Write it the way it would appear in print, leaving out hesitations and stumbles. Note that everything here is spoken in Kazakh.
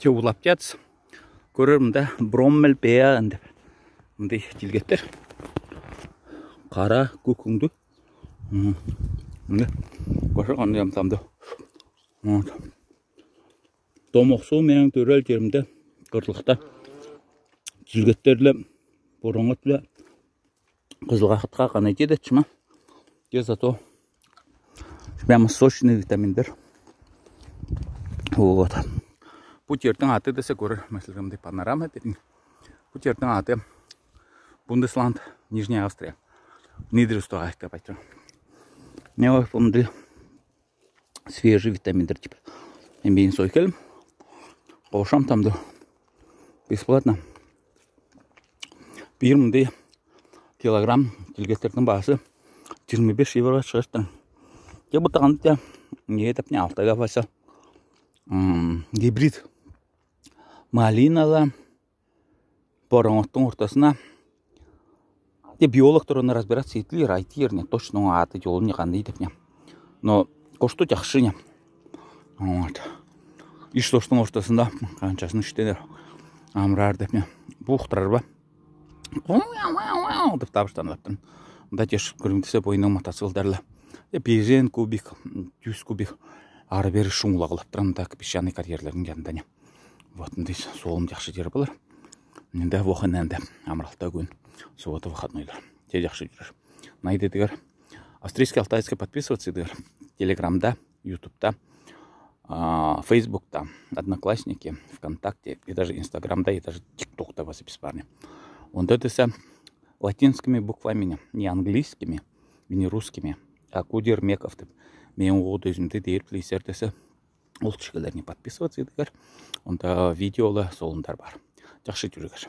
улап жатсыз. Көрер мында броммел бея деп. Мындай келгеттер. Қара көкіңді. Міне. Көші қандай амсамды. Томоқсу менің төрел жерімді қырлықта. Келгеттерлі бұрыңғытлы қызылғақытқа қана етеді чыма. Зато прямо сочный витаминдер. Вот. Бұл жердің аты десе көрір. Мәселемде панорама дедің. Бұл жердің аты Бундесланд, Нижняя Австрия. Нидерустуға айтып айтыр. Не var бұнды свежий витаминдер типа. Мен бейін сой келім. Қошам тамды. Бесплатно. Bir мындай килограмм келгеттердің басы 25 евро шығыштың. Де бұтағанды не етіп не алтыға басы. Гибрид. Малиналы. Борыңыттың ортасына. Биологтар оны разбираться етілер, айтыр не точно аты жолын не қандай деп не. Но қошты жақшы не. Иш тоштың ортасында қаншасын іштедер. Амрар деп не. Бұқтырар ба. Деп табыштанлаптын. Мұнда теш көрімдесе бойының мотоциклдарлы. Бежен кубик, 100 кубик ары бері шуңлағылаптырын. Мұнда песчаный карьерлердің жанында не. Вот мұндай солым жақшы жері болар. Мұнда воқын әнді амралта күн. Соғыты выходнойлар. Те жақшы жүрер. Найды дегер. Австрийский алтайский подписываться дегер. Телеграмда, ютубта, фейсбукта, одноклассники, вконтакте и даже инстаграмда и даже тиктокта вас беспарни. Он это латинскими буквами, не английскими, не русскими, а кудер меков. Мен оғыды өзімді дейір плейсердесі ол чігілеріне подписываться дегер. Онда видеолы солындар бар. Жақшы жүргер.